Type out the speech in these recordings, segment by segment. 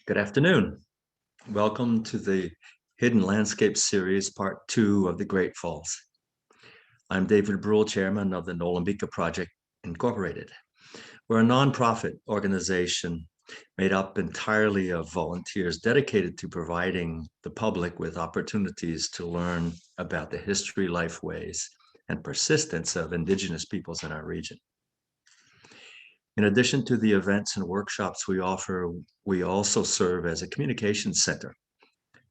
Good afternoon. Welcome to the Hidden Landscapes series, part 2 of the Great Falls. I'm David Brule, chairman of the Nolambika Project Incorporated. We're a nonprofit organization made up entirely of volunteers dedicated to providing the public with opportunities to learn about the history, life, ways, and persistence of Indigenous peoples in our region. In addition to the events and workshops we offer, we also serve as a communication center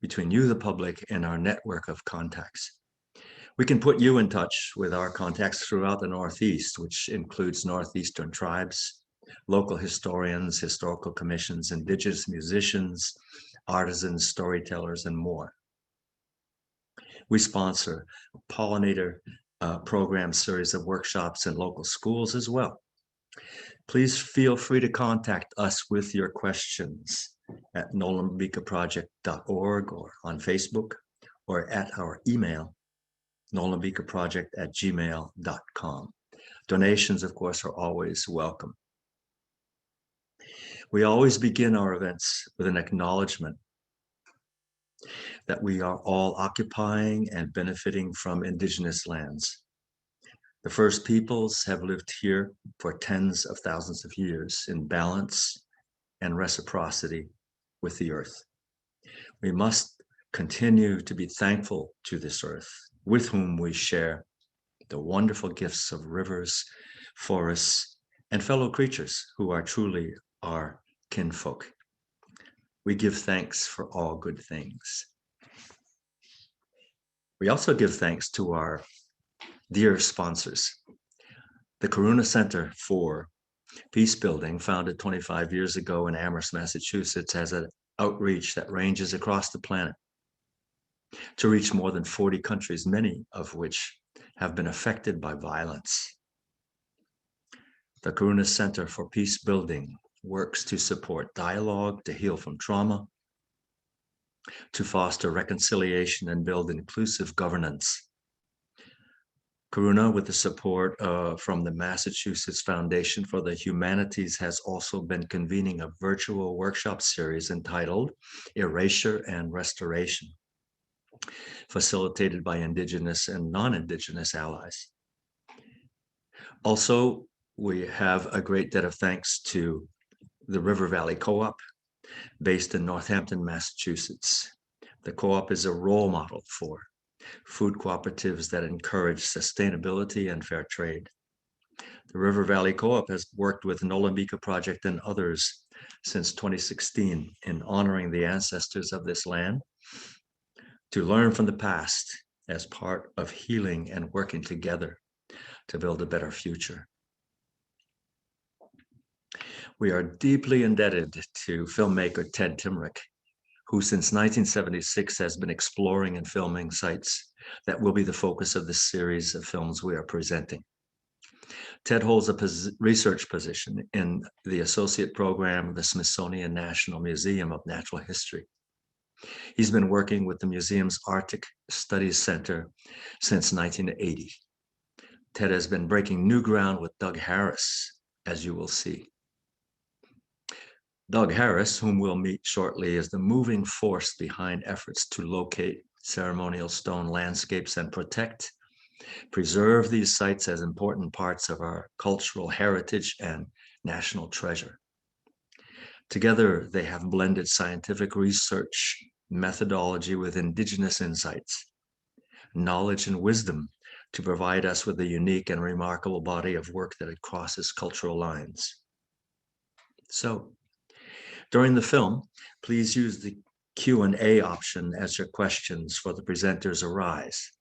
between you, the public, and our network of contacts. We can put you in touch with our contacts throughout the Northeast, which includes Northeastern tribes, local historians, historical commissions, Indigenous musicians, artisans, storytellers, and more. We sponsor a pollinator program series of workshops in local schools as well. Please feel free to contact us with your questions at nolambikaproject.org or on Facebook or at our email, nolambikaproject@gmail.com. Donations, of course, are always welcome. We always begin our events with an acknowledgement that we are all occupying and benefiting from Indigenous lands. The first peoples have lived here for tens of thousands of years in balance and reciprocity with the earth. We must continue to be thankful to this earth with whom we share the wonderful gifts of rivers, forests, and fellow creatures who are truly our kinfolk. We give thanks for all good things. We also give thanks to our dear sponsors. The Karuna Center for Peace Building, founded 25 years ago in Amherst, Massachusetts, has an outreach that ranges across the planet to reach more than 40 countries, many of which have been affected by violence. The Karuna Center for Peace Building works to support dialogue, to heal from trauma, to foster reconciliation and build inclusive governance. Karuna, with the support from the Massachusetts Foundation for the Humanities, has also been convening a virtual workshop series entitled Erasure and Restoration, facilitated by Indigenous and non-Indigenous allies. Also, we have a great debt of thanks to the River Valley Co-op, based in Northampton, Massachusetts. The co-op is a role model for food cooperatives that encourage sustainability and fair trade. The River Valley Co-op has worked with Nolambika Project and others since 2016 in honoring the ancestors of this land, to learn from the past as part of healing and working together to build a better future. We are deeply indebted to filmmaker Ted Timreck, who since 1976 has been exploring and filming sites that will be the focus of this series of films we are presenting. Ted holds a research position in the associate program of the Smithsonian National Museum of Natural History. He's been working with the museum's Arctic Studies Center since 1980. Ted has been breaking new ground with Doug Harris, as you will see. Doug Harris, whom we'll meet shortly, is the moving force behind efforts to locate ceremonial stone landscapes and preserve these sites as important parts of our cultural heritage and national treasure. Together, they have blended scientific research methodology with Indigenous insights, knowledge and wisdom to provide us with a unique and remarkable body of work that crosses cultural lines. So, during the film, please use the Q&A option as your questions for the presenters arise.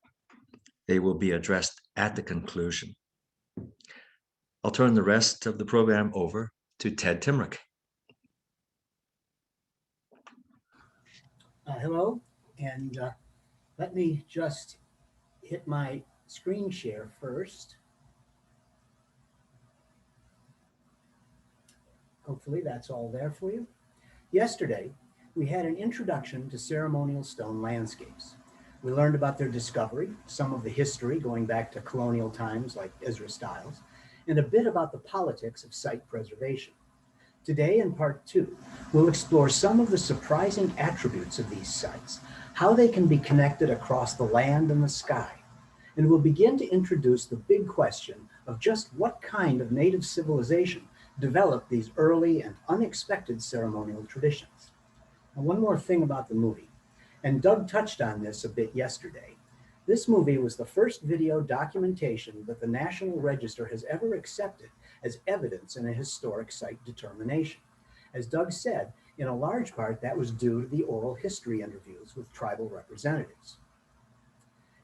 They will be addressed at the conclusion. I'll turn the rest of the program over to Ted Timreck. Hello, and let me just hit my screen share first. Hopefully that's all there for you. Yesterday, we had an introduction to ceremonial stone landscapes. We learned about their discovery, some of the history going back to colonial times like Ezra Stiles, and a bit about the politics of site preservation. Today in part two, we'll explore some of the surprising attributes of these sites, how they can be connected across the land and the sky, and we'll begin to introduce the big question of just what kind of native civilization developed these early and unexpected ceremonial traditions. Now, one more thing about the movie, and Doug touched on this a bit yesterday. This movie was the first video documentation that the National Register has ever accepted as evidence in a historic site determination. As Doug said, in a large part that was due to the oral history interviews with tribal representatives.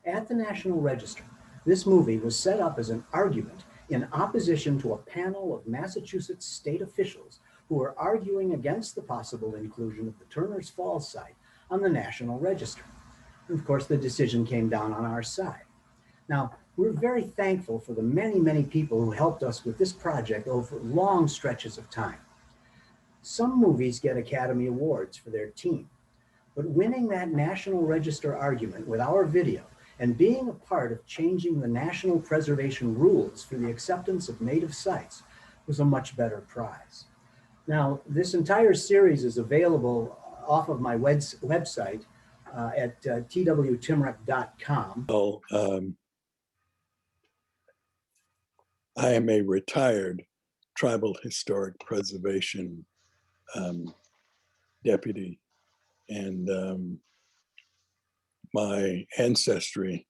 At the National Register, this movie was set up as an argument in opposition to a panel of Massachusetts state officials who were arguing against the possible inclusion of the Turner's Falls site on the National Register. And of course, the decision came down on our side. Now, we're very thankful for the many, many people who helped us with this project over long stretches of time. Some movies get Academy Awards for their team, but winning that National Register argument with our video and being a part of changing the national preservation rules for the acceptance of native sites was a much better prize. Now, this entire series is available off of my website at twtimreck.com. Well, I am a retired tribal historic preservation deputy, and my ancestry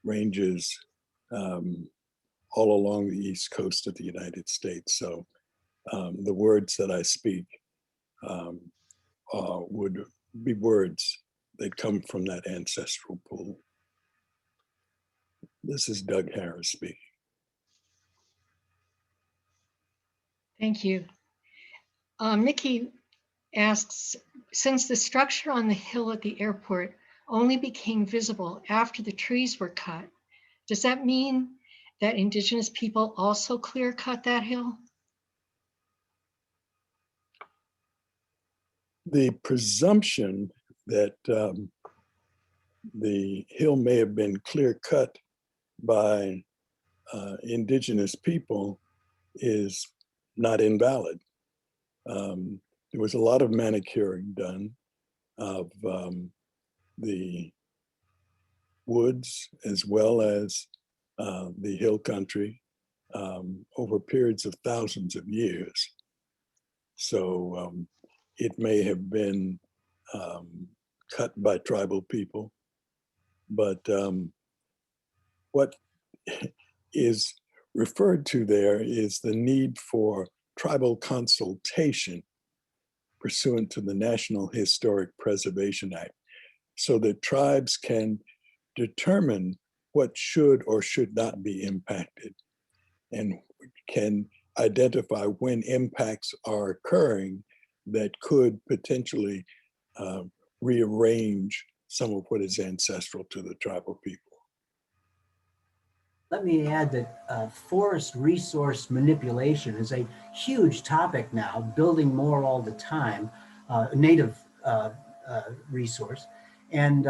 ranges all along the East Coast of the United States. So the words that I speak would be words that come from that ancestral pool. This is Doug Harris speaking. Thank you. Nikki asks, since the structure on the hill at the airport only became visible after the trees were cut, does that mean that Indigenous people also clear cut that hill? The presumption that the hill may have been clear cut by Indigenous people is not invalid. There was a lot of manicuring done of the woods as well as the hill country over periods of thousands of years. So it may have been cut by tribal people, but what is referred to there is the need for tribal consultation pursuant to the National Historic Preservation Act, so that tribes can determine what should or should not be impacted and can identify when impacts are occurring that could potentially rearrange some of what is ancestral to the tribal people. Let me add that forest resource manipulation is a huge topic now, building more all the time, native resource. And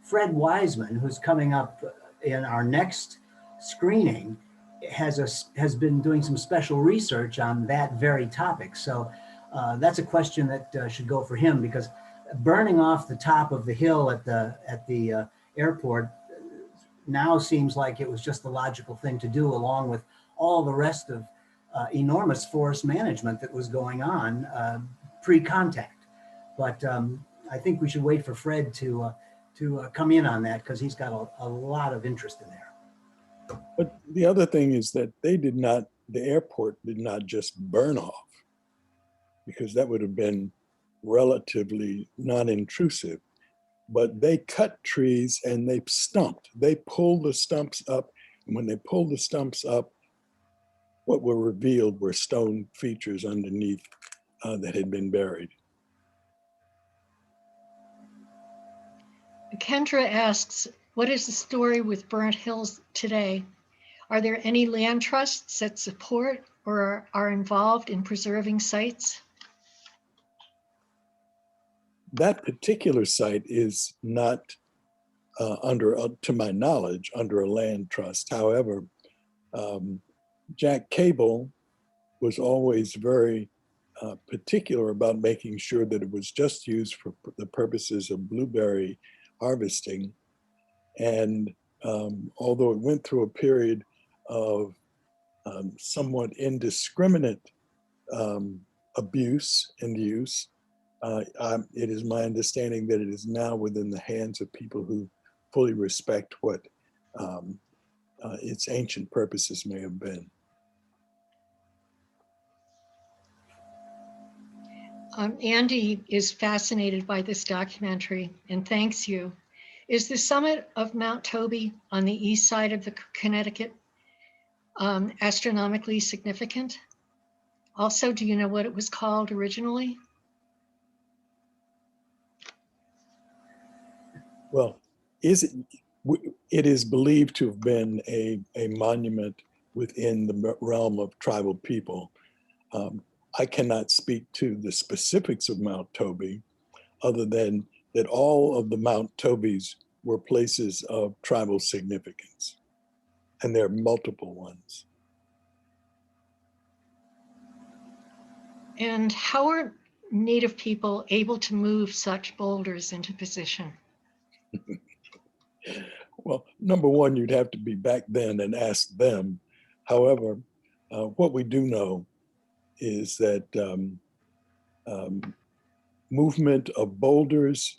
Fred Wiseman, who's coming up in our next screening, has been doing some special research on that very topic. So that's a question that should go for him, because burning off the top of the hill at the airport now seems like it was just the logical thing to do, along with all the rest of enormous forest management that was going on pre-contact. But I think we should wait for Fred to come in on that, because he's got a lot of interest in there. But the other thing is that the airport did not just burn off, because that would have been relatively non-intrusive. But they cut trees and they stumped. They pulled the stumps up. And when they pulled the stumps up, what were revealed were stone features underneath that had been buried. Kendra asks, what is the story with burnt hills today? Are there any land trusts that support or are involved in preserving sites? That particular site is not to my knowledge, under a land trust. However, Jack Cable was always very particular about making sure that it was just used for the purposes of blueberry harvesting. And although it went through a period of somewhat indiscriminate abuse and use, it is my understanding that it is now within the hands of people who fully respect what its ancient purposes may have been. Andy is fascinated by this documentary and thanks you. Is the summit of Mount Toby on the east side of the Connecticut astronomically significant? Also, do you know what it was called originally? Well, it is believed to have been a monument within the realm of tribal people. I cannot speak to the specifics of Mount Toby, other than that all of the Mount Tobys were places of tribal significance, and there are multiple ones. And how are Native people able to move such boulders into position? Well, number one, you'd have to be back then and ask them. However, what we do know is that movement of boulders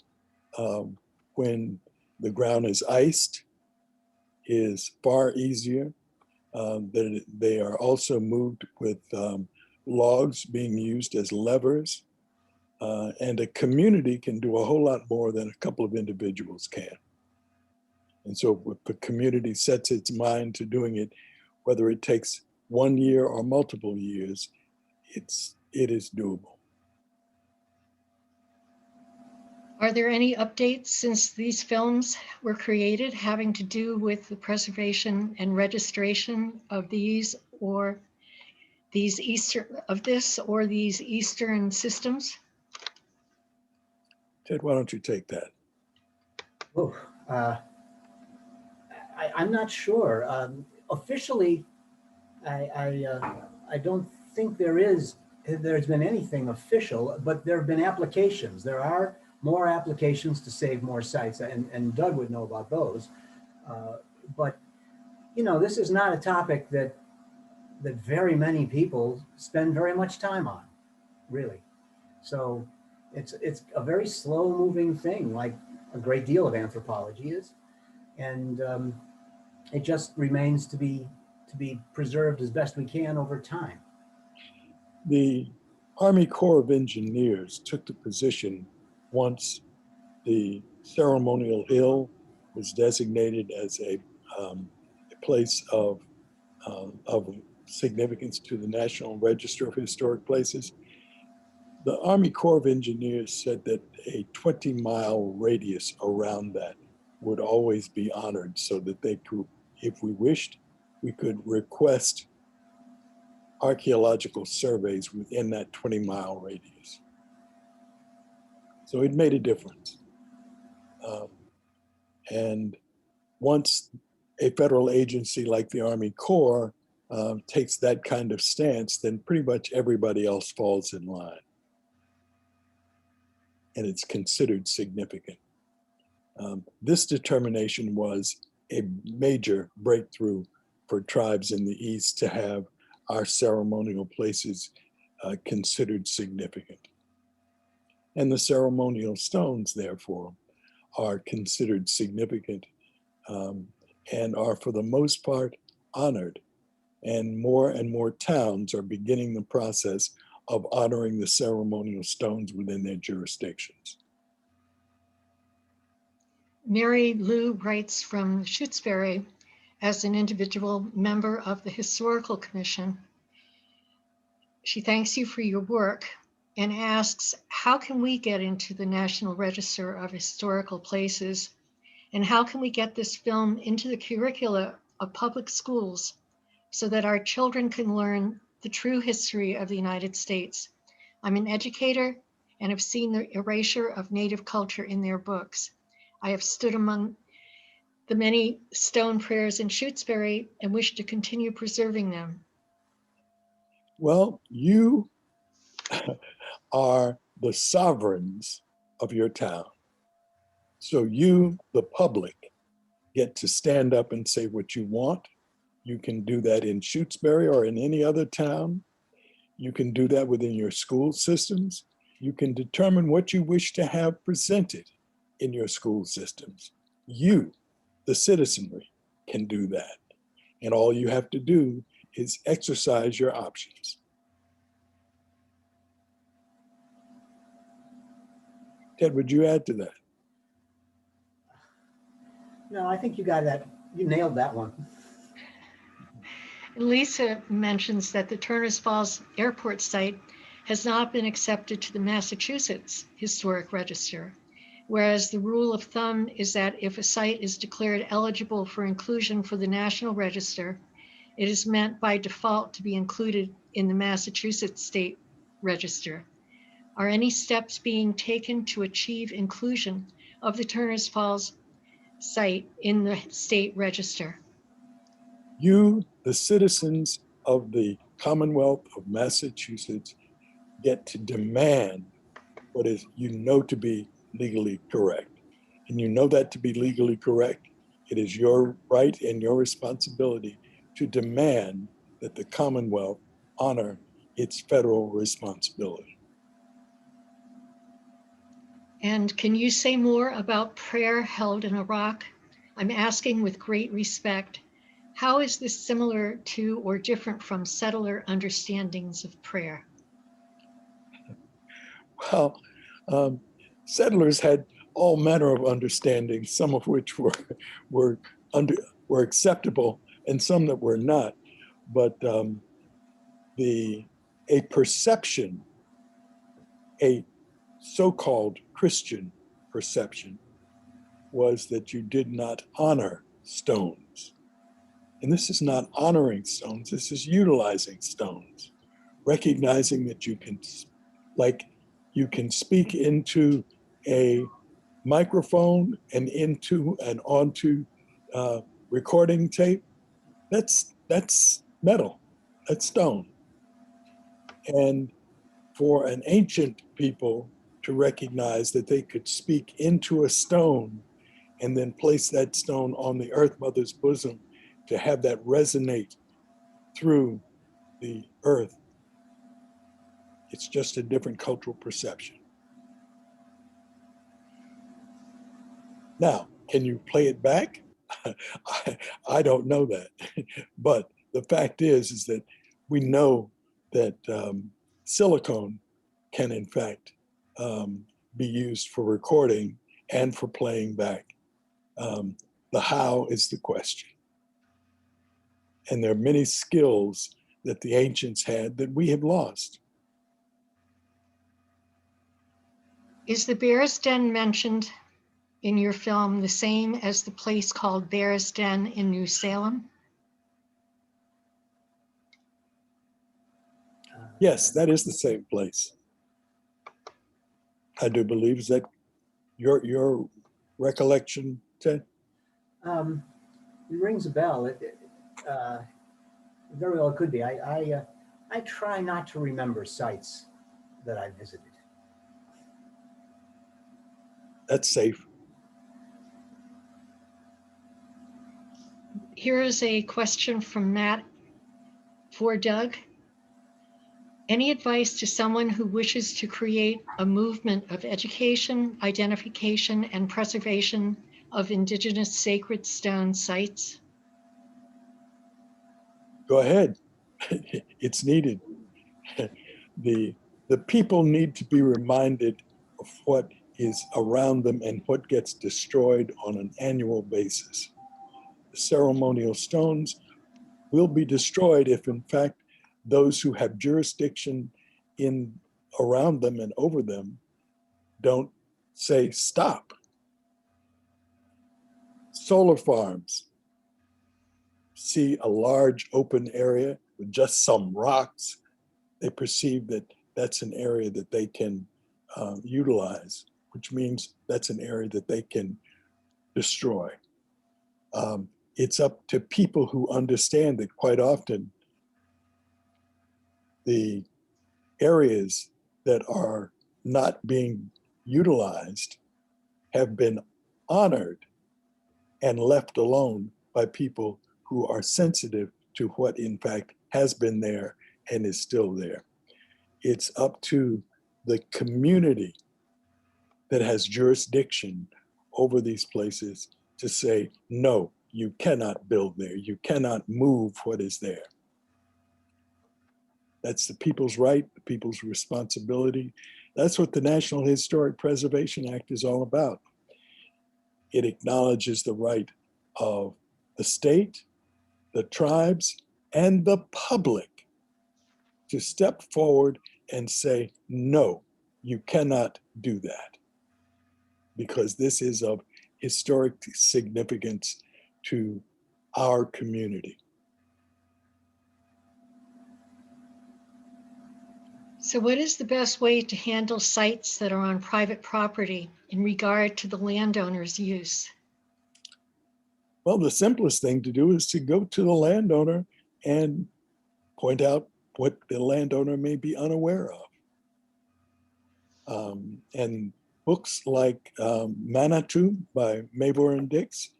when the ground is iced is far easier. That they are also moved with logs being used as levers. And a community can do a whole lot more than a couple of individuals can. And so if the community sets its mind to doing it, whether it takes 1 year or multiple years, it is doable. Are there any updates since these films were created having to do with the preservation and registration of these or these Eastern systems? Ted, why don't you take that? Oh, I'm not sure. Officially, I don't think there's been anything official, but there have been applications. There are more applications to save more sites, and Doug would know about those. But you know, this is not a topic that very many people spend very much time on, really. So it's a very slow moving thing, like a great deal of anthropology is, and it just remains to be preserved as best we can over time. The Army Corps of Engineers took the position once the ceremonial hill was designated as a place of significance to the National Register of Historic Places. The Army Corps of Engineers said that a 20-mile radius around that would always be honored, so that they could, if we wished, we could request archaeological surveys within that 20-mile radius. So it made a difference. And once a federal agency like the Army Corps takes that kind of stance, then pretty much everybody else falls in line. And it's considered significant. This determination was a major breakthrough for tribes in the East to have our ceremonial places considered significant. And the ceremonial stones, therefore, are considered significant and are, for the most part, honored. And more towns are beginning the process of honoring the ceremonial stones within their jurisdictions. Mary Lou writes from Shutesbury as an individual member of the Historical Commission. She thanks you for your work and asks, how can we get into the National Register of Historical Places? And how can we get this film into the curricula of public schools so that our children can learn the true history of the United States? I'm an educator and have seen the erasure of Native culture in their books. I have stood among the many stone prayers in Shutesbury and wish to continue preserving them. Well, you are the sovereigns of your town. So you, the public, get to stand up and say what you want. You can do that in Shutesbury or in any other town. You can do that within your school systems. You can determine what you wish to have presented in your school systems. You, the citizenry, can do that. And all you have to do is exercise your options. Ted, would you add to that? No, I think you got that. You nailed that one. Lisa mentions that the Turners Falls Airport site has not been accepted to the Massachusetts Historic Register, whereas the rule of thumb is that if a site is declared eligible for inclusion for the National Register, it is meant by default to be included in the Massachusetts State Register. Are any steps being taken to achieve inclusion of the Turners Falls site in the state register? You, the citizens of the Commonwealth of Massachusetts, get to demand what is you know to be legally correct. And you know that to be legally correct. It is your right and your responsibility to demand that the Commonwealth honor its federal responsibility. And can you say more about prayer held in Iraq? I'm asking with great respect, how is this similar to or different from settler understandings of prayer? Well, settlers had all manner of understandings, some of which were acceptable and some that were not. But a perception, a so-called Christian perception, was that you did not honor stones. And this is not honoring stones, this is utilizing stones, recognizing that you can speak into a microphone and into and onto recording tape. That's metal, that's stone. And for an ancient people to recognize that they could speak into a stone and then place that stone on the Earth Mother's bosom to have that resonate through the earth, it's just a different cultural perception. Now, can you play it back? I don't know that. But the fact is that we know that silicone can in fact be used for recording and for playing back. The how is the question. And there are many skills that the ancients had that we have lost. Is the Bear's Den mentioned in your film the same as the place called Bear's Den in New Salem? Yes, that is the same place. I do believe. Is that your recollection, Ted? It rings a bell. Very well, it could be. I try not to remember sites that I visited. That's safe. Here is a question from Matt for Doug. Any advice to someone who wishes to create a movement of education, identification, and preservation of Indigenous sacred stone sites? Go ahead. It's needed. The people need to be reminded of what is around them and what gets destroyed on an annual basis. The ceremonial stones will be destroyed if, in fact, those who have jurisdiction in around them and over them don't say stop. Solar farms see a large open area with just some rocks. They perceive that that's an area that they can utilize, which means that's an area that they can destroy. It's up to people who understand that quite often the areas that are not being utilized have been honored and left alone by people who are sensitive to what in fact has been there and is still there. It's up to the community that has jurisdiction over these places to say, no, you cannot build there. You cannot move what is there. That's the people's right, the people's responsibility. That's what the National Historic Preservation Act is all about. It acknowledges the right of the state, the tribes, and the public to step forward and say, no, you cannot do that, because this is of historic significance to our community. So what is the best way to handle sites that are on private property in regard to the landowner's use? Well, the simplest thing to do is to go to the landowner and point out what the landowner may be unaware of. And books like Manitou by Mavor and Dix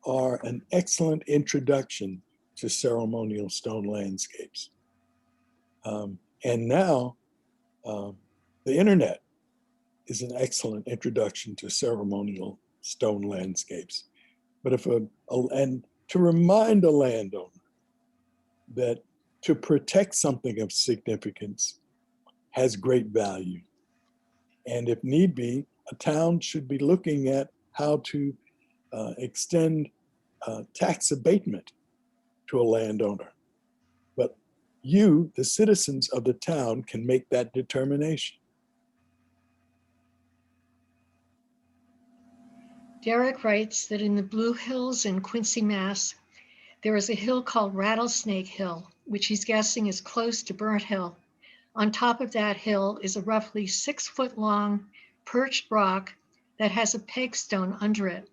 are an excellent introduction to ceremonial stone landscapes. And now the internet is an excellent introduction to ceremonial stone landscapes. But and to remind a landowner that to protect something of significance has great value. And if need be, a town should be looking at how to extend tax abatement to a landowner. But you, the citizens of the town, can make that determination. Derek writes that in the Blue Hills in Quincy, Mass., there is a hill called Rattlesnake Hill, which he's guessing is close to Burnt Hill. On top of that hill is a roughly 6-foot-long perched rock that has a peg stone under it.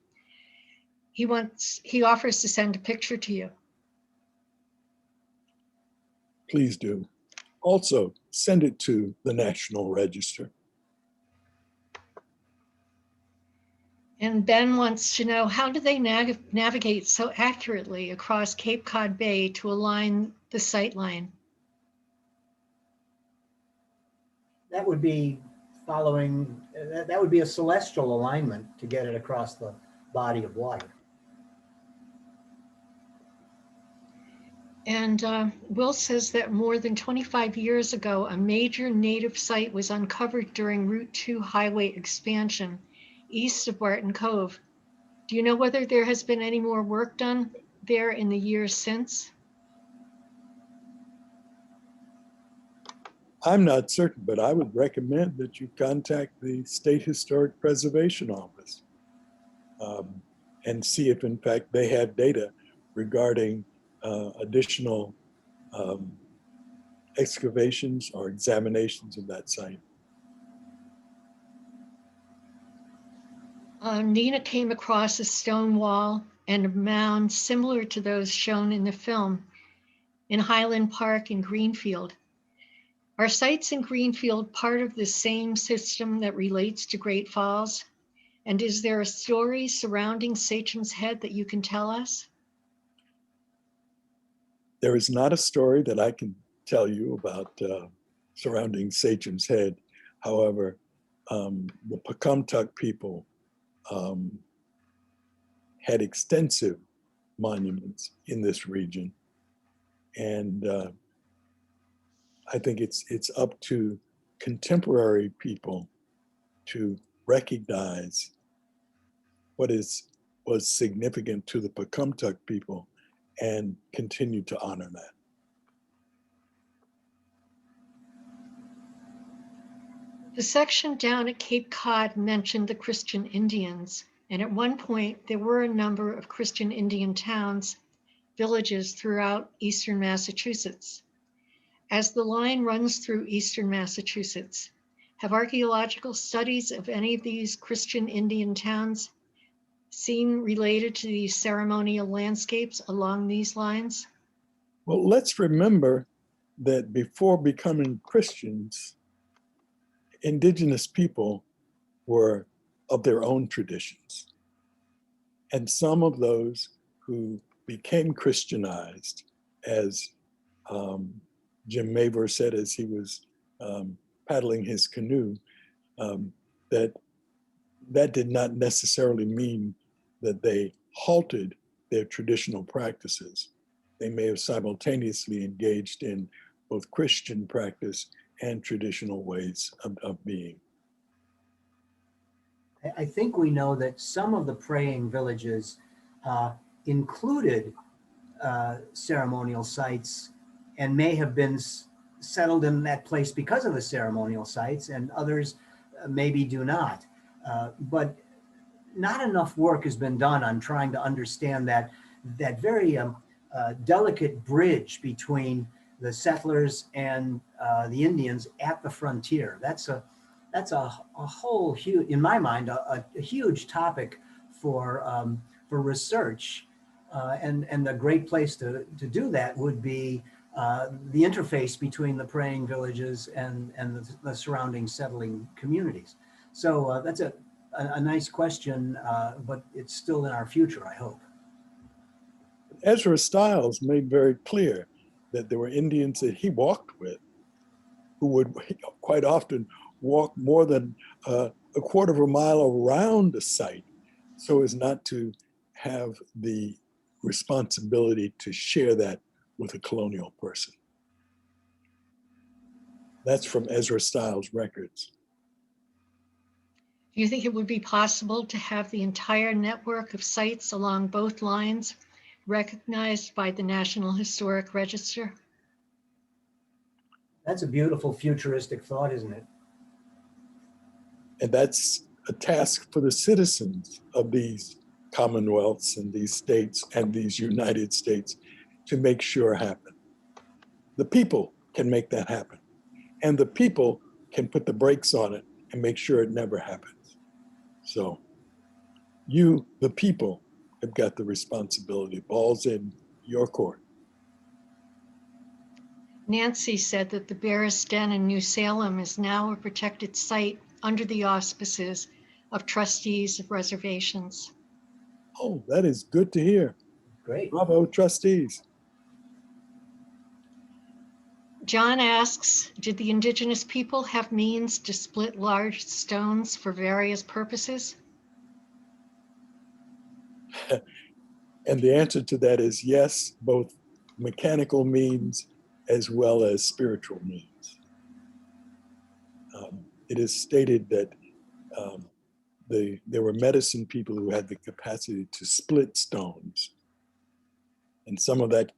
He offers to send a picture to you. Please do. Also, send it to the National Register. And Ben wants to know, how do they navigate so accurately across Cape Cod Bay to align the sight line? That would be following, that would be a celestial alignment to get it across the body of water. And Will says that more than 25 years ago, a major native site was uncovered during Route 2 highway expansion east of Barton Cove. Do you know whether there has been any more work done there in the years since? I'm not certain, but I would recommend that you contact the State Historic Preservation Office and see if in fact they have data regarding additional excavations or examinations of that site. Nina came across a stone wall and a mound similar to those shown in the film in Highland Park in Greenfield. Are sites in Greenfield part of the same system that relates to Great Falls? And is there a story surrounding Sachem's Head that you can tell us? There is not a story that I can tell you about surrounding Sachem's Head. However, the Pecumtuck people had extensive monuments in this region. And I think it's up to contemporary people to recognize what was significant to the Pecumtuck people and continue to honor that. The section down at Cape Cod mentioned the Christian Indians, and at one point there were a number of Christian Indian towns, villages throughout eastern Massachusetts. As the line runs through eastern Massachusetts, have archaeological studies of any of these Christian Indian towns seen related to these ceremonial landscapes along these lines? Well, let's remember that before becoming Christians, indigenous people were of their own traditions. And some of those who became Christianized, as Jim Mavor said as he was paddling his canoe, that did not necessarily mean that they halted their traditional practices. They may have simultaneously engaged in both Christian practice and traditional ways of being. I think we know that some of the praying villages included ceremonial sites and may have been settled in that place because of the ceremonial sites, and others maybe do not. But not enough work has been done on trying to understand that very delicate bridge between the settlers and the Indians at the frontier. That's a whole huge, in my mind, a huge topic for research, and a great place to do that would be the interface between the praying villages and the surrounding settling communities. So that's a nice question, but it's still in our future, I hope. Ezra Stiles made very clear that there were Indians that he walked with who would quite often walk more than a quarter of a mile around the site so as not to have the responsibility to share that with a colonial person. That's from Ezra Stiles' records. Do you think it would be possible to have the entire network of sites along both lines recognized by the National Historic Register? That's a beautiful futuristic thought, isn't it? And that's a task for the citizens of these commonwealths and these states and these United States to make sure happen. The people can make that happen. And the people can put the brakes on it and make sure it never happens. So you, the people, have got the responsibility. Ball's in your court. Nancy said that the Bear's Den in New Salem is now a protected site under the auspices of trustees of reservations. Oh, that is good to hear. Great. Bravo, trustees. John asks, did the indigenous people have means to split large stones for various purposes? And the answer to that is yes, both mechanical means as well as spiritual means. It is stated that there were medicine people who had the capacity to split stones. And some of that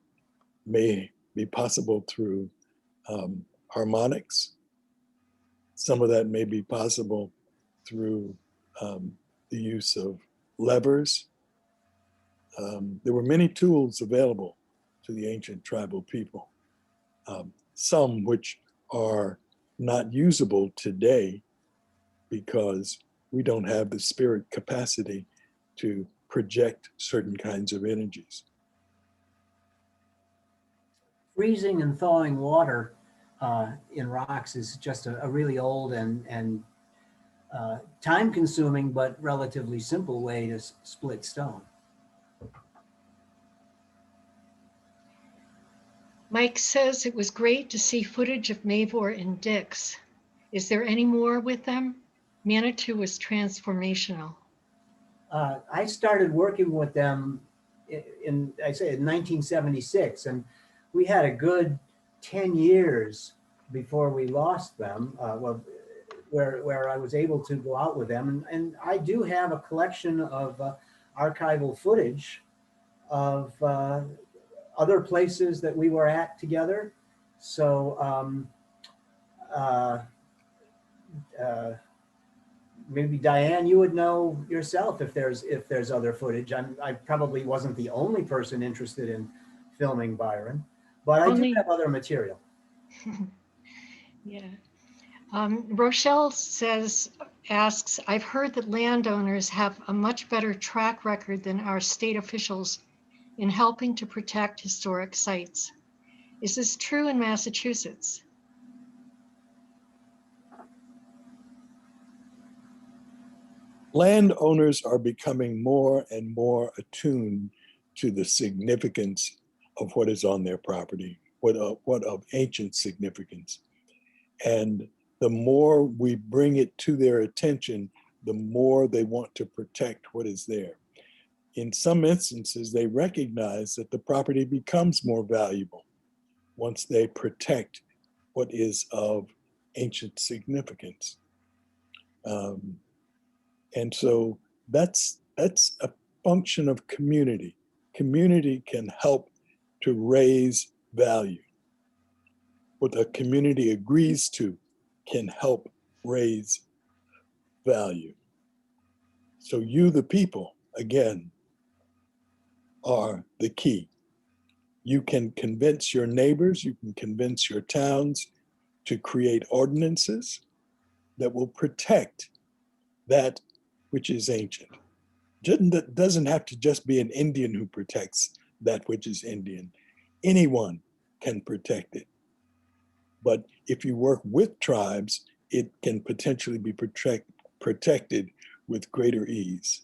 may be possible through harmonics. Some of that may be possible through the use of levers. There were many tools available to the ancient tribal people, some which are not usable today because we don't have the spirit capacity to project certain kinds of energies. Freezing and thawing water in rocks is just a really old and time-consuming but relatively simple way to split stone. Mike says it was great to see footage of Mavor and Dix. Is there any more with them? Manitou was transformational. I started working with them in 1976, and we had a good 10 years before we lost them, where I was able to go out with them. And I do have a collection of archival footage of other places that we were at together. So maybe Diane, you would know yourself if there's other footage. I probably wasn't the only person interested in filming Byron, but I do have other material. Yeah. Rochelle asks, I've heard that landowners have a much better track record than our state officials in helping to protect historic sites. Is this true in Massachusetts? Landowners are becoming more and more attuned to the significance of what is on their property, what of ancient significance. And the more we bring it to their attention, the more they want to protect what is there. In some instances, they recognize that the property becomes more valuable once they protect what is of ancient significance. And so that's a function of community. Community can help to raise value. What the community agrees to can help raise value. So you, the people, again, are the key. You can convince your neighbors, you can convince your towns to create ordinances that will protect that which is ancient. It doesn't have to just be an Indian who protects that which is Indian. Anyone can protect it. But if you work with tribes, it can potentially be protected with greater ease.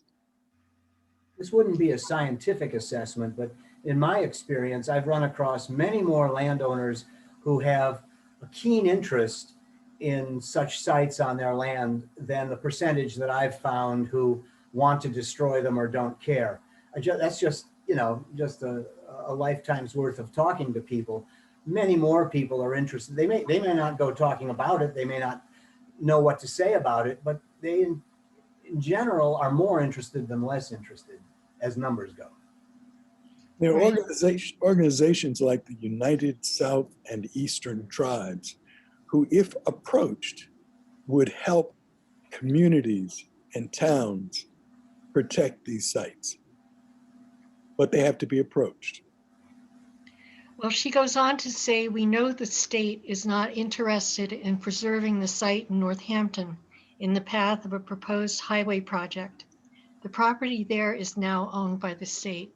This wouldn't be a scientific assessment, but in my experience, I've run across many more landowners who have a keen interest in such sites on their land than the percentage that I've found who want to destroy them or don't care. That's just, just a lifetime's worth of talking to people. Many more people are interested. They may not go talking about it. They may not know what to say about it, but they in general are more interested than less interested as numbers go. There are organizations like the United South and Eastern Tribes who, if approached, would help communities and towns protect these sites. But they have to be approached. Well, she goes on to say, we know the state is not interested in preserving the site in Northampton in the path of a proposed highway project. The property there is now owned by the state.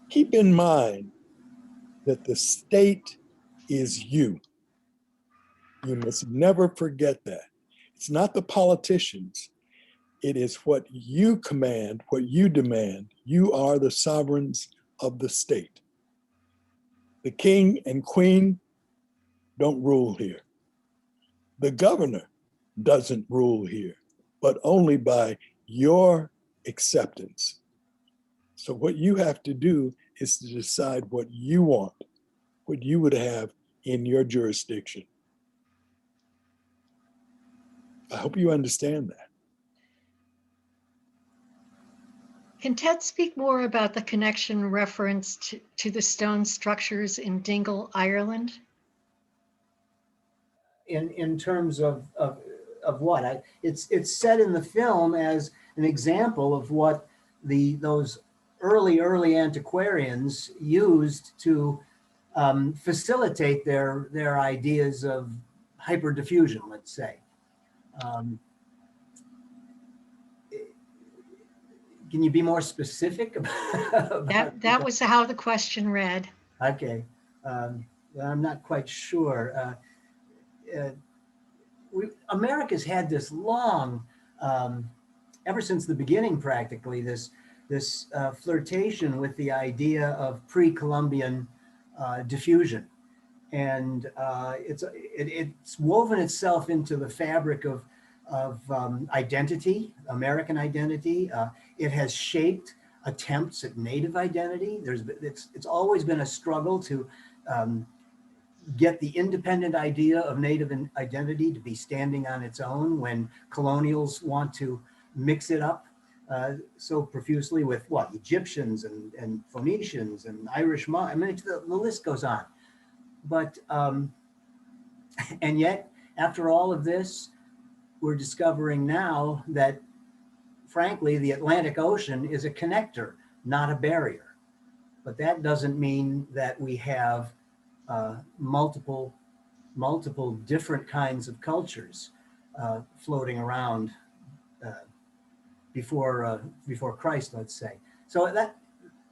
Keep in mind that the state is you. You must never forget that. It's not the politicians. It is what you command, what you demand. You are the sovereigns of the state. The king and queen don't rule here. The governor doesn't rule here, but only by your acceptance. So what you have to do is to decide what you want, what you would have in your jurisdiction. I hope you understand that. Can Ted speak more about the connection reference to the stone structures in Dingle, Ireland? In terms of what? It's set in the film as an example of what those early antiquarians used to facilitate their ideas of hyperdiffusion, let's say. Can you be more specific about that was how the question read. Okay, I'm not quite sure. America's had this long, ever since the beginning practically, this flirtation with the idea of pre-Columbian diffusion. And it's woven itself into the fabric of identity, American identity. It has shaped attempts at native identity. It's always been a struggle to get the independent idea of native identity to be standing on its own when colonials want to mix it up so profusely with what? Egyptians and Phoenicians and Irish. I mean, the list goes on. But, and yet, after all of this, we're discovering now that, frankly, the Atlantic Ocean is a connector, not a barrier. But that doesn't mean that we have multiple different kinds of cultures floating around before Christ, let's say. So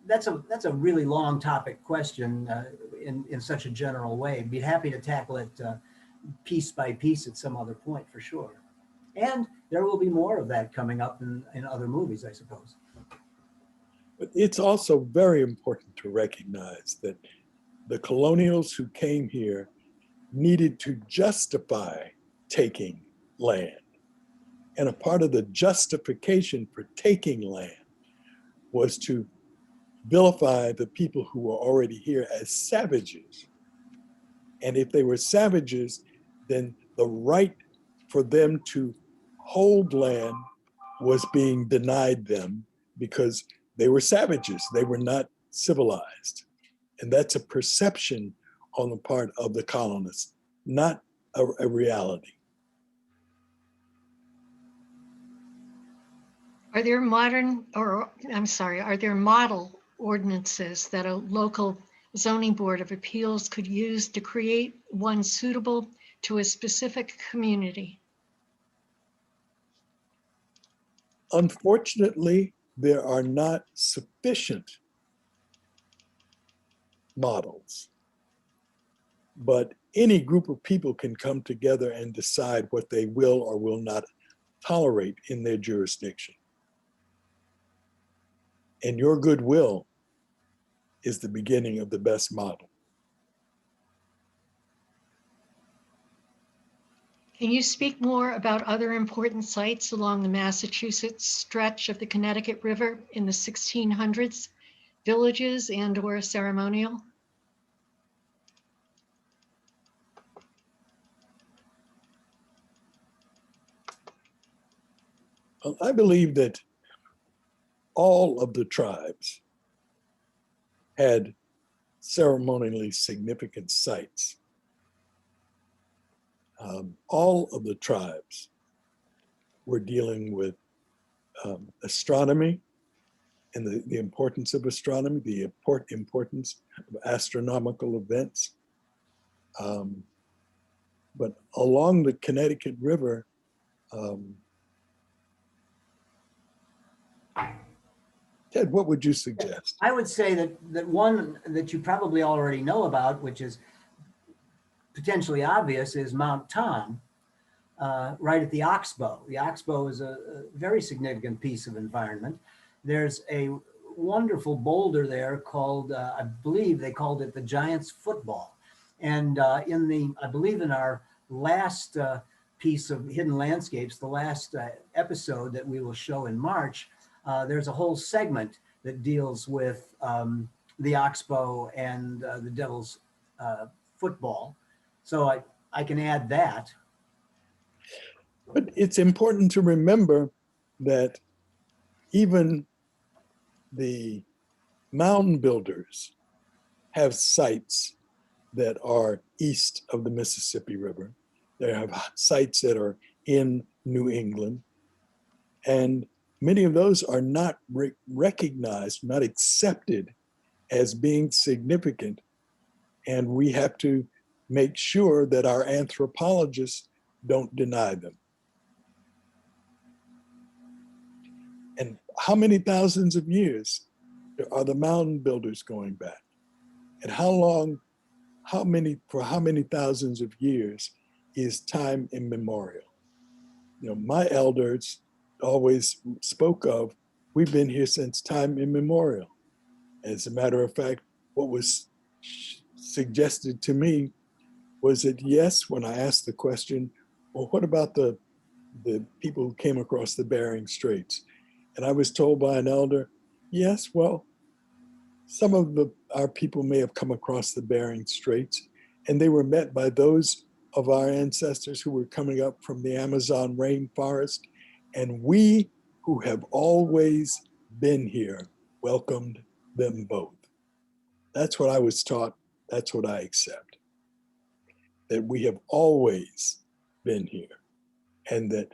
that's a really long topic question in such a general way. Be happy to tackle it piece by piece at some other point for sure. And there will be more of that coming up in other movies, I suppose. But it's also very important to recognize that the colonials who came here needed to justify taking land. And a part of the justification for taking land was to vilify the people who were already here as savages. And if they were savages, then the right for them to hold land was being denied them because they were savages. They were not civilized. And that's a perception on the part of the colonists, not a reality. Are there are there model ordinances that a local zoning board of appeals could use to create one suitable to a specific community? Unfortunately, there are not sufficient models, but any group of people can come together and decide what they will or will not tolerate in their jurisdiction. And your goodwill is the beginning of the best model. Can you speak more about other important sites along the Massachusetts stretch of the Connecticut River in the 1600s, villages and/or ceremonial? Well, I believe that all of the tribes had ceremonially significant sites. All of the tribes were dealing with astronomy and the importance of astronomy, the importance of astronomical events. But along the Connecticut River, Ted, what would you suggest? I would say that one that you probably already know about, which is potentially obvious, is Mount Tom, right at the Oxbow. The Oxbow is a very significant piece of environment. There's a wonderful boulder there called, I believe they called it the Giant's Football. And I believe in our last piece of Hidden Landscapes, the last episode that we will show in March, there's a whole segment that deals with the Oxbow and the Devil's Football. So I can add that. But it's important to remember that even the mound builders have sites that are east of the Mississippi River. They have sites that are in New England. And many of those are not recognized, not accepted as being significant. And we have to make sure that our anthropologists don't deny them. And how many thousands of years are the mountain builders going back? And for how many thousands of years is time immemorial? You know, my elders always spoke of, we've been here since time immemorial. As a matter of fact, what was suggested to me was that yes, when I asked the question, well, what about the people who came across the Bering Straits? And I was told by an elder, yes, well, some of our people may have come across the Bering Straits, and they were met by those of our ancestors who were coming up from the Amazon rainforest, and we who have always been here welcomed them both. That's what I was taught. That's what I accept. That we have always been here, and that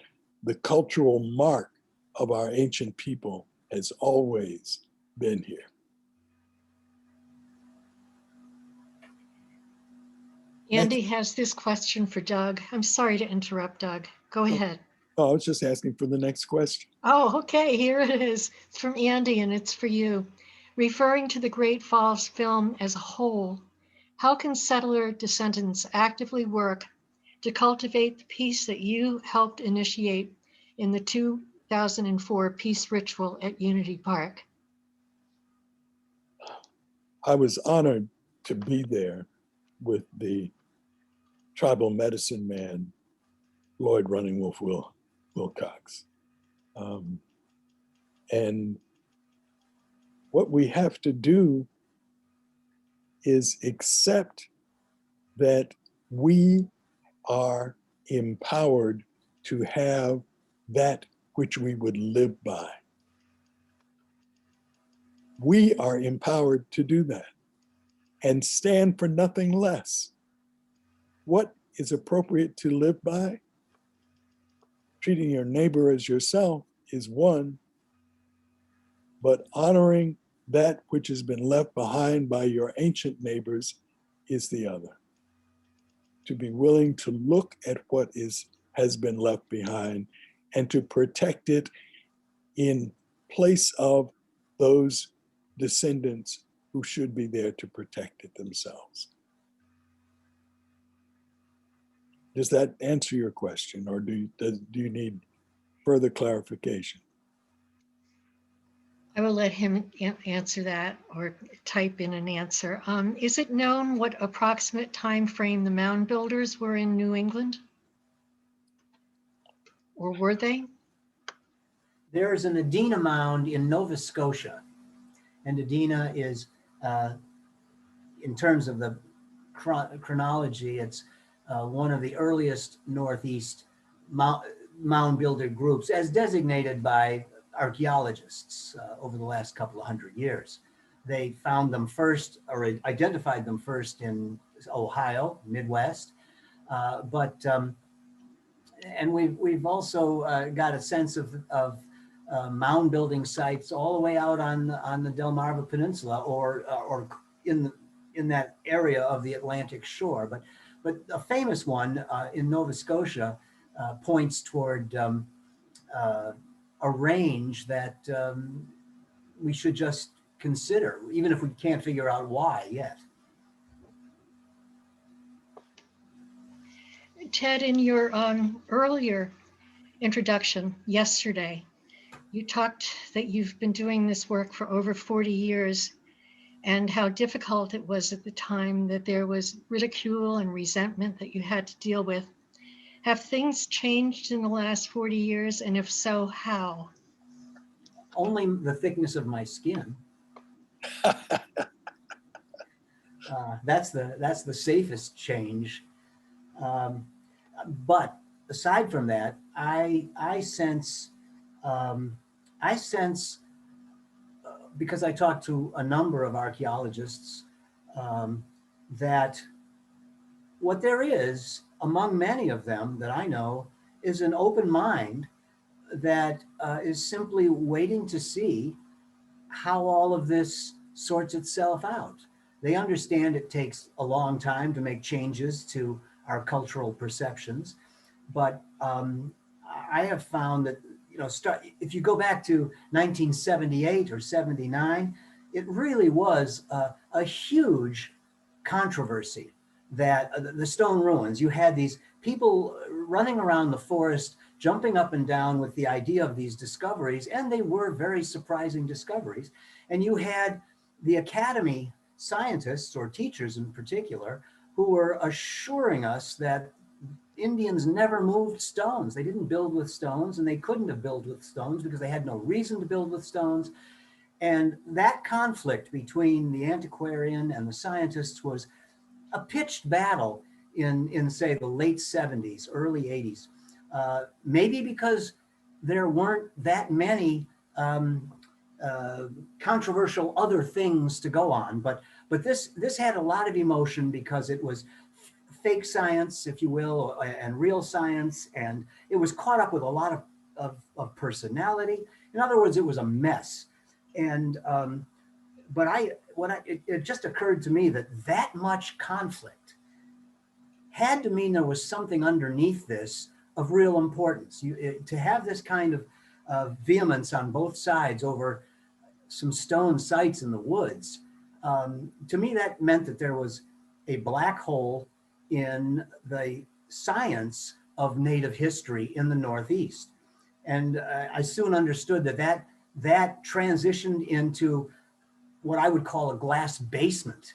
the cultural mark of our ancient people has always been here. Andy has this question for Doug. I'm sorry to interrupt, Doug. Go ahead. Oh, I was just asking for the next question. Oh, okay, here it is. It's from Andy and it's for you. Referring to the Great Falls film as a whole, how can settler descendants actively work to cultivate the peace that you helped initiate in the 2004 peace ritual at Unity Park? I was honored to be there with the tribal medicine man, Lloyd Running Wolf Wilcox. And what we have to do is accept that we are empowered to have that which we would live by. We are empowered to do that and stand for nothing less. What is appropriate to live by? Treating your neighbor as yourself is one, but honoring that which has been left behind by your ancient neighbors is the other. To be willing to look at what has been left behind and to protect it in place of those descendants who should be there to protect it themselves. Does that answer your question, or do you need further clarification? I will let him answer that or type in an answer. Is it known what approximate time frame the mound builders were in New England? Or were they? There is an Adena mound in Nova Scotia, and Adena is, in terms of the chronology, it's one of the earliest Northeast mound builder groups, as designated by archaeologists over the last couple of hundred years. They found them first, or identified them first in Ohio, Midwest, and we've also got a sense of mound building sites all the way out on the Delmarva Peninsula, or in that area of the Atlantic shore. But a famous one in Nova Scotia points toward a range that we should just consider, even if we can't figure out why yet. Ted, in your earlier introduction yesterday, you talked that you've been doing this work for over 40 years and how difficult it was at the time, that there was ridicule and resentment that you had to deal with. Have things changed in the last 40 years? And if so, how? Only the thickness of my skin. That's the safest change. But aside from that, I sense, because I talked to a number of archaeologists, that what there is among many of them that I know is an open mind that is simply waiting to see how all of this sorts itself out. They understand it takes a long time to make changes to our cultural perceptions, but I have found that, if you go back to 1978 or 79, it really was a huge controversy that the stone ruins, you had these people running around the forest, jumping up and down with the idea of these discoveries, and they were very surprising discoveries. And you had the academy scientists, or teachers in particular, who were assuring us that Indians never moved stones. They didn't build with stones, and they couldn't have built with stones because they had no reason to build with stones. And that conflict between the antiquarian and the scientists was a pitched battle in say the late 70s, early 80s. Maybe because there weren't that many controversial other things to go on, but this had a lot of emotion because it was fake science, if you will, and real science, and it was caught up with a lot of personality. In other words, it was a mess. And it just occurred to me that much conflict had to mean there was something underneath this of real importance. To have this kind of vehemence on both sides over some stone sites in the woods, to me that meant that there was a black hole in the science of Native history in the Northeast. And I soon understood that transitioned into what I would call a glass basement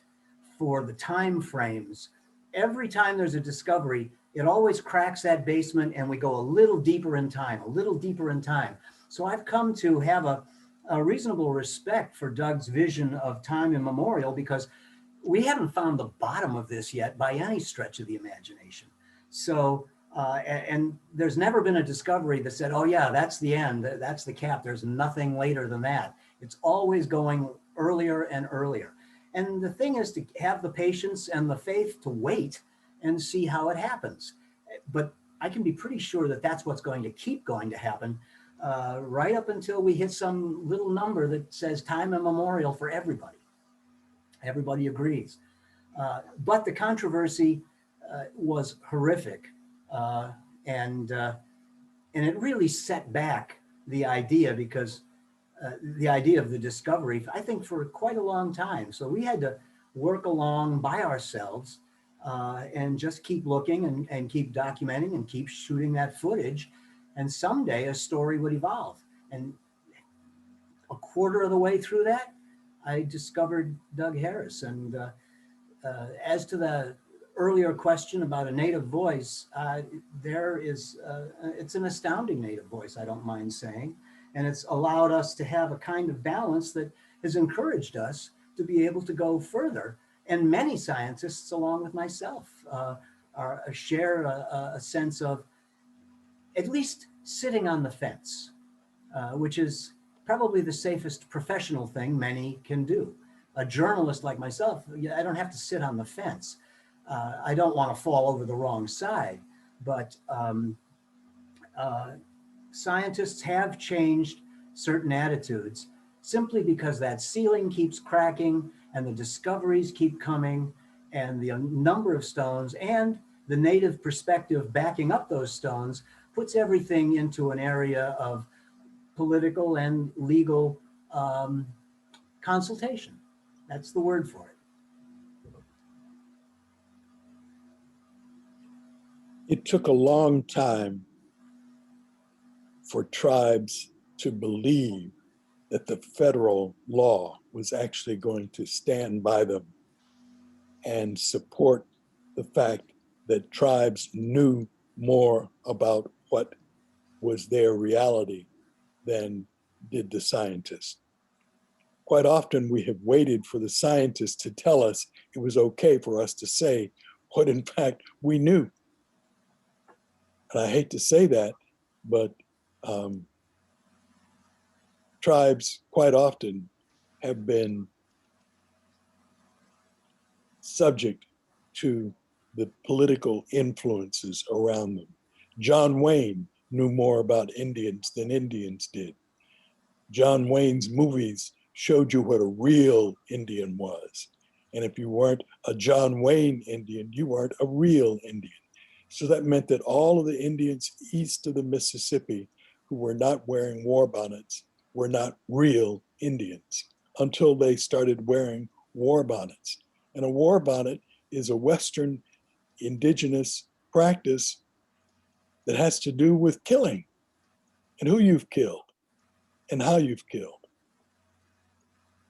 for the time frames. Every time there's a discovery, it always cracks that basement and we go a little deeper in time, a little deeper in time. So I've come to have a reasonable respect for Doug's vision of time immemorial, because we haven't found the bottom of this yet by any stretch of the imagination. So, and there's never been a discovery that said, oh yeah, that's the end, that's the cap, there's nothing later than that. It's always going earlier and earlier. And the thing is to have the patience and the faith to wait and see how it happens. But I can be pretty sure that that's what's going to keep going to happen right up until we hit some little number that says time immemorial for everybody. Everybody agrees. But the controversy was horrific. And it really set back the idea, because the idea of the discovery, I think, for quite a long time. So we had to work along by ourselves and just keep looking and keep documenting and keep shooting that footage. And someday a story would evolve. And a quarter of the way through that, I discovered Doug Harris. And as to the earlier question about a native voice, it's an astounding native voice, I don't mind saying. And it's allowed us to have a kind of balance that has encouraged us to be able to go further. And many scientists, along with myself, share a sense of at least sitting on the fence, which is probably the safest professional thing many can do. A journalist like myself, I don't have to sit on the fence. I don't want to fall over the wrong side, but scientists have changed certain attitudes simply because that ceiling keeps cracking and the discoveries keep coming, and the number of stones and the native perspective backing up those stones puts everything into an area of political and legal consultation. That's the word for it. It took a long time for tribes to believe that the federal law was actually going to stand by them and support the fact that tribes knew more about what was their reality than did the scientists. Quite often we have waited for the scientists to tell us it was okay for us to say what in fact we knew. And I hate to say that, but tribes quite often have been subject to the political influences around them. John Wayne knew more about Indians than Indians did. John Wayne's movies showed you what a real Indian was. And if you weren't a John Wayne Indian, you weren't a real Indian. So that meant that all of the Indians east of the Mississippi who were not wearing war bonnets were not real Indians until they started wearing war bonnets. And a war bonnet is a Western indigenous practice that has to do with killing and who you've killed and how you've killed.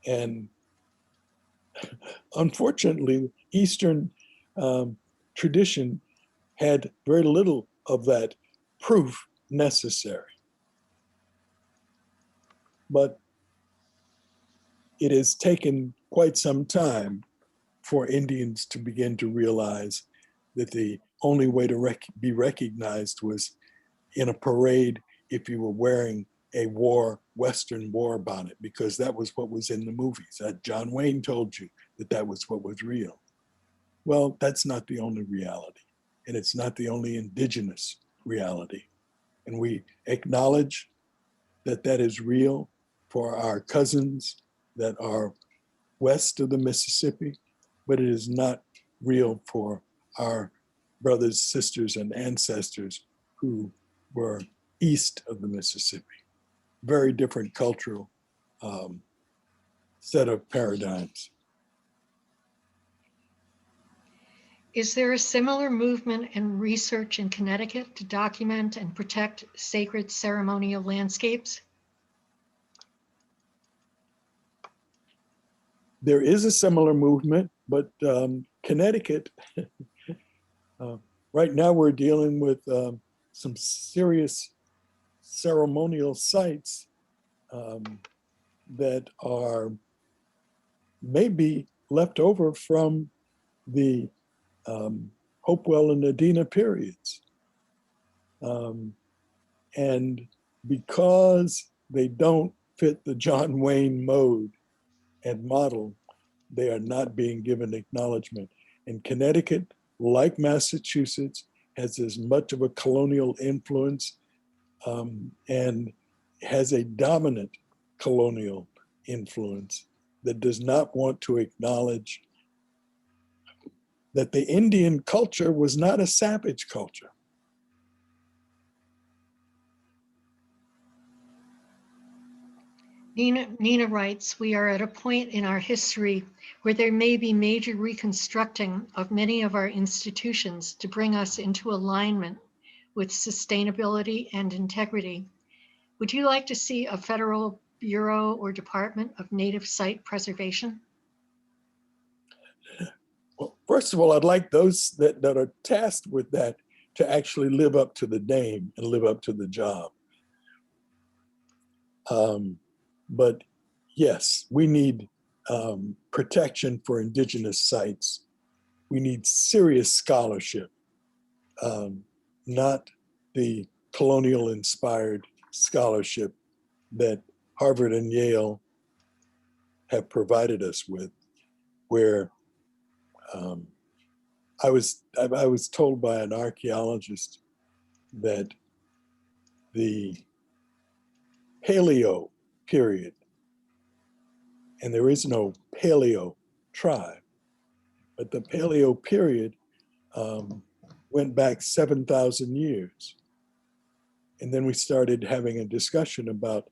And unfortunately, Eastern tradition had very little of that proof necessary. But it has taken quite some time for Indians to begin to realize that the only way to be recognized was in a parade if you were wearing a Western war bonnet, because that was what was in the movies. John Wayne told you that that was what was real. Well, that's not the only reality, and it's not the only indigenous reality. And we acknowledge that that is real for our cousins that are west of the Mississippi, but it is not real for our brothers, sisters, and ancestors who were east of the Mississippi. Very different cultural set of paradigms. Is there a similar movement and research in Connecticut to document and protect sacred ceremonial landscapes? There is a similar movement, but Connecticut, right now we're dealing with some serious ceremonial sites that are maybe left over from the Hopewell and Adena periods. And because they don't fit the John Wayne mode and model, they are not being given acknowledgement. And Connecticut, like Massachusetts, has as much of a colonial influence and has a dominant colonial influence that does not want to acknowledge that the Indian culture was not a savage culture. Nina writes, we are at a point in our history where there may be major reconstructing of many of our institutions to bring us into alignment with sustainability and integrity. Would you like to see a federal bureau or department of native site preservation? Well, first of all, I'd like those that are tasked with that to actually live up to the name and live up to the job. But yes, we need protection for indigenous sites. We need serious scholarship, not the colonial inspired scholarship that Harvard and Yale have provided us with, where I was told by an archaeologist that the Paleo period, and there is no Paleo tribe, but the Paleo period went back 7,000 years. And then we started having a discussion about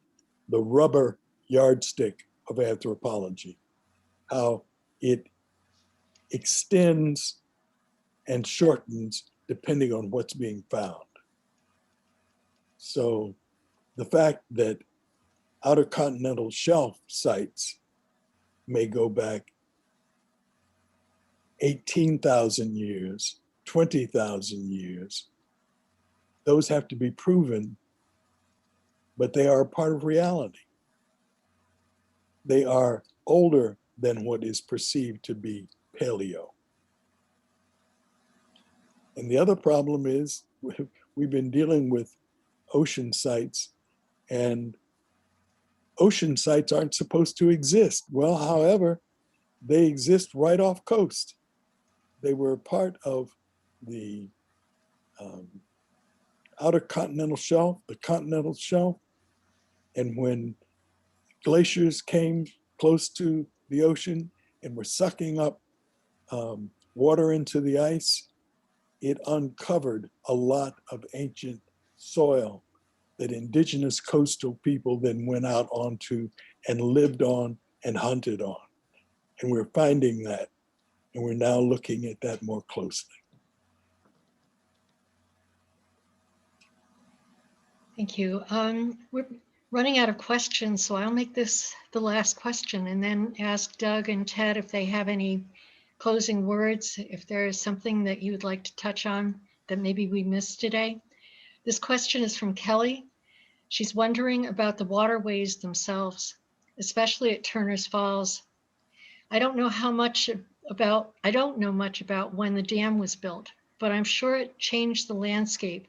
the rubber yardstick of anthropology, how it extends and shortens depending on what's being found. So the fact that outer continental shelf sites may go back 18,000 years, 20,000 years, those have to be proven, but they are a part of reality. They are older than what is perceived to be paleo. And the other problem is we've been dealing with ocean sites, and ocean sites aren't supposed to exist. Well, however, they exist right off coast. They were part of the outer continental shelf, the continental shelf. And when glaciers came close to the ocean and were sucking up water into the ice, it uncovered a lot of ancient soil that indigenous coastal people then went out onto and lived on and hunted on. And we're finding that, and we're now looking at that more closely. Thank you. We're running out of questions, so I'll make this the last question and then ask Doug and Ted if they have any closing words, if there is something that you would like to touch on that maybe we missed today. This question is from Kelly. She's wondering about the waterways themselves, especially at Turner's Falls. I don't know much about when the dam was built, but I'm sure it changed the landscape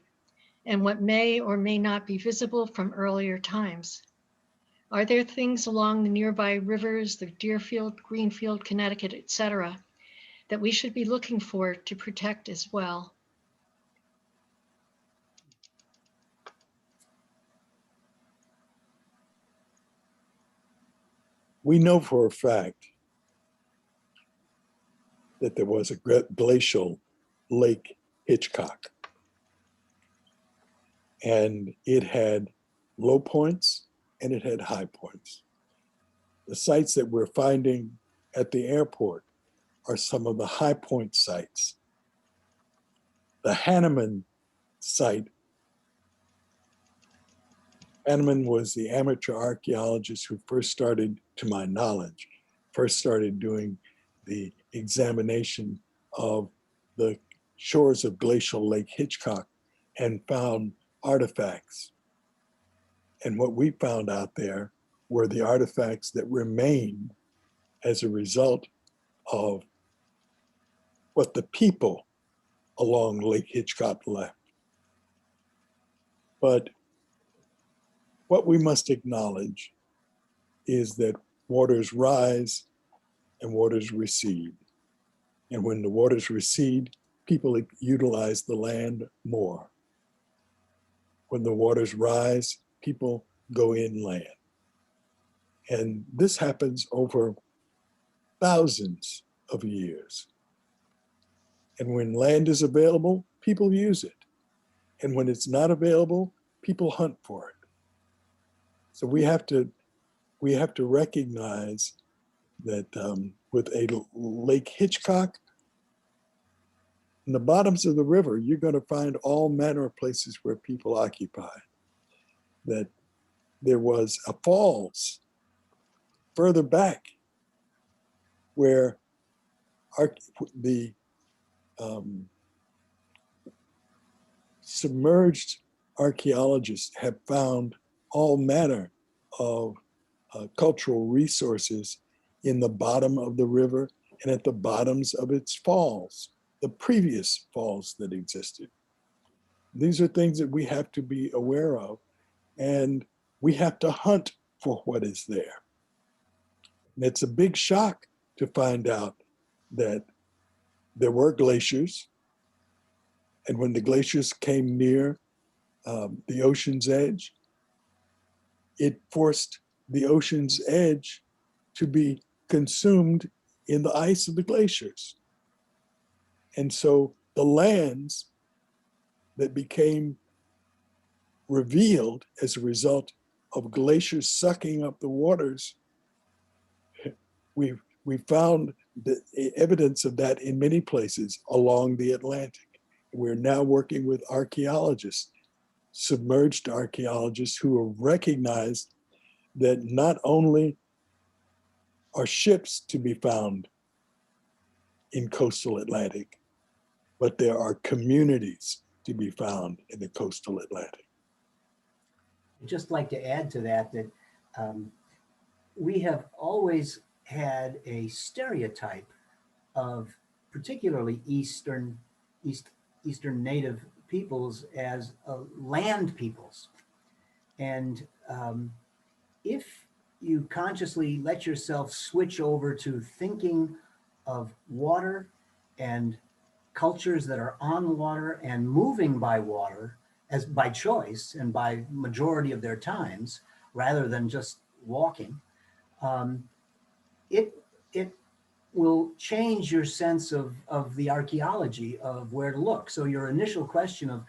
and what may or may not be visible from earlier times. Are there things along the nearby rivers, the Deerfield, Greenfield, Connecticut, etc., that we should be looking for to protect as well? We know for a fact that there was a glacial Lake Hitchcock, and it had low points and it had high points. The sites that we're finding at the airport are some of the high point sites. The Hanneman site, Hanneman was the amateur archaeologist who first started, to my knowledge, first started doing the examination of the shores of glacial Lake Hitchcock and found artifacts. And what we found out there were the artifacts that remained as a result of what the people along Lake Hitchcock left. But what we must acknowledge is that waters rise and waters recede. And when the waters recede, people utilize the land more. When the waters rise, people go inland. And this happens over thousands of years. And when land is available, people use it. And when it's not available, people hunt for it. So we have to recognize that with a Lake Hitchcock, in the bottoms of the river, you're going to find all manner of places where people occupy. That there was a falls further back where the submerged archaeologists have found all manner of cultural resources in the bottom of the river and at the bottoms of its falls, the previous falls that existed. These are things that we have to be aware of, and we have to hunt for what is there. And it's a big shock to find out that there were glaciers, and when the glaciers came near the ocean's edge, it forced the ocean's edge to be consumed in the ice of the glaciers. And so the lands that became revealed as a result of glaciers sucking up the waters, we found the evidence of that in many places along the Atlantic. We're now working with archaeologists, submerged archaeologists, who have recognized that not only are ships to be found in coastal Atlantic, but there are communities to be found in the coastal Atlantic. I'd just like to add to that we have always had a stereotype of particularly Eastern native peoples as land peoples. And if you consciously let yourself switch over to thinking of water and cultures that are on water and moving by water as by choice and by majority of their times, rather than just walking, it will change your sense of the archaeology of where to look. So your initial question of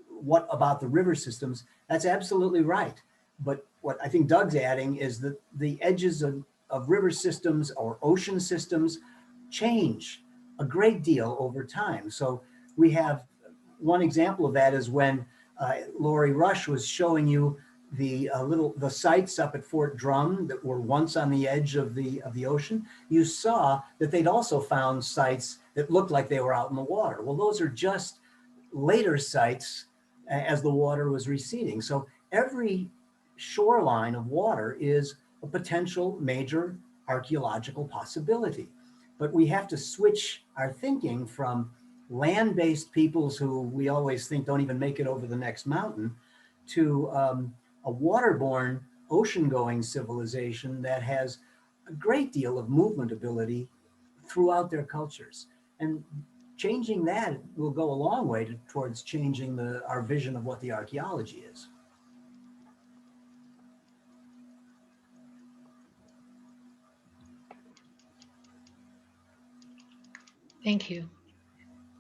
what about the river systems, that's absolutely right. But what I think Doug's adding is that the edges of river systems or ocean systems change a great deal over time. So we have one example of that is when Lori Rush was showing you the sites up at Fort Drum that were once on the edge of the ocean. You saw that they'd also found sites that looked like they were out in the water. Well, those are just later sites as the water was receding. So every shoreline of water is a potential major archaeological possibility. But we have to switch our thinking from land-based peoples who we always think don't even make it over the next mountain to a waterborne, ocean-going civilization that has a great deal of movement ability throughout their cultures. And changing that will go a long way towards changing our vision of what the archaeology is. Thank you.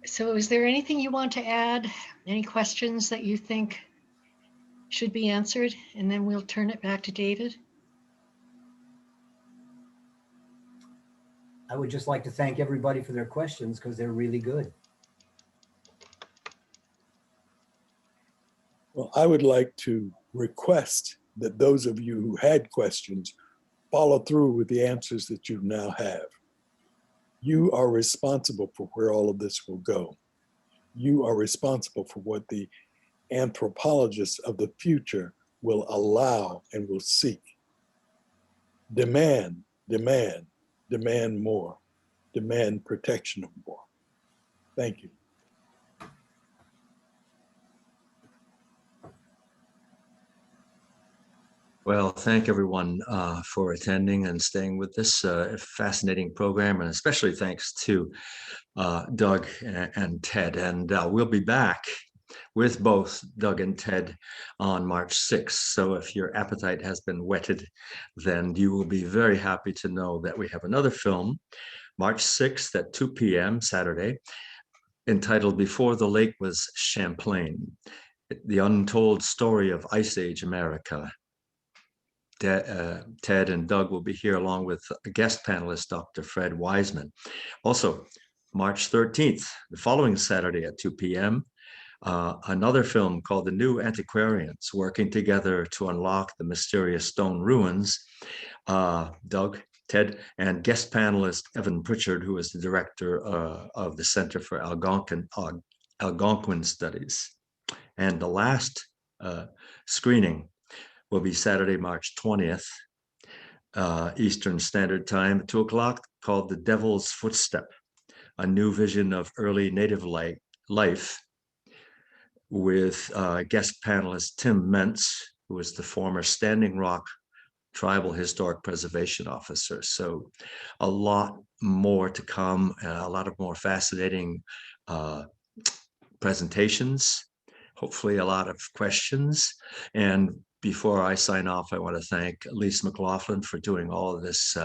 So is there anything you want to add? Any questions that you think should be answered? And then we'll turn it back to David. I would just like to thank everybody for their questions because they're really good. Well, I would like to request that those of you who had questions follow through with the answers that you now have. You are responsible for where all of this will go. You are responsible for what the anthropologists of the future will allow and will seek. Demand, demand, demand more. Demand protection of more. Thank you. Well, thank everyone for attending and staying with this fascinating program, and especially thanks to Doug and Ted. And we'll be back with both Doug and Ted on March 6th. So if your appetite has been whetted, then you will be very happy to know that we have another film, March 6th at 2 p.m. Saturday, entitled Before the Lake Was Champlain, the untold story of Ice Age America. Ted and Doug will be here along with a guest panelist, Dr. Fred Wiseman. Also, March 13th, the following Saturday at 2 p.m., another film called The New Antiquarians, working together to unlock the mysterious stone ruins. Doug, Ted, and guest panelist Evan Pritchard, who is the director of the Center for Algonquin Studies. And the last screening will be Saturday, March 20th, Eastern Standard Time at 2 o'clock, called The Devil's Footstep, a new vision of early Native life, with guest panelist Tim Mentz, who is the former Standing Rock Tribal Historic Preservation Officer. So a lot more to come, a lot of more fascinating presentations, hopefully a lot of questions. And before I sign off, I want to thank Lise McLaughlin for doing all of this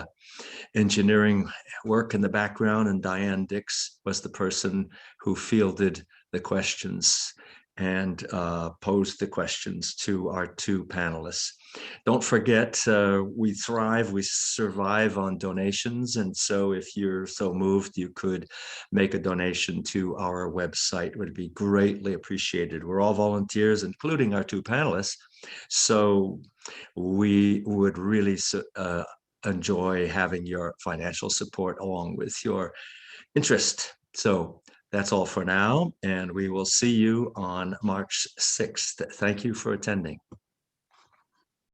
engineering work in the background, and Diane Dix was the person who fielded the questions and posed the questions to our two panelists. Don't forget, we thrive, we survive on donations. And so if you're so moved, you could make a donation to our website. It would be greatly appreciated. We're all volunteers, including our two panelists. So we would really enjoy having your financial support along with your interest. So that's all for now, and we will see you on March 6th. Thank you for attending.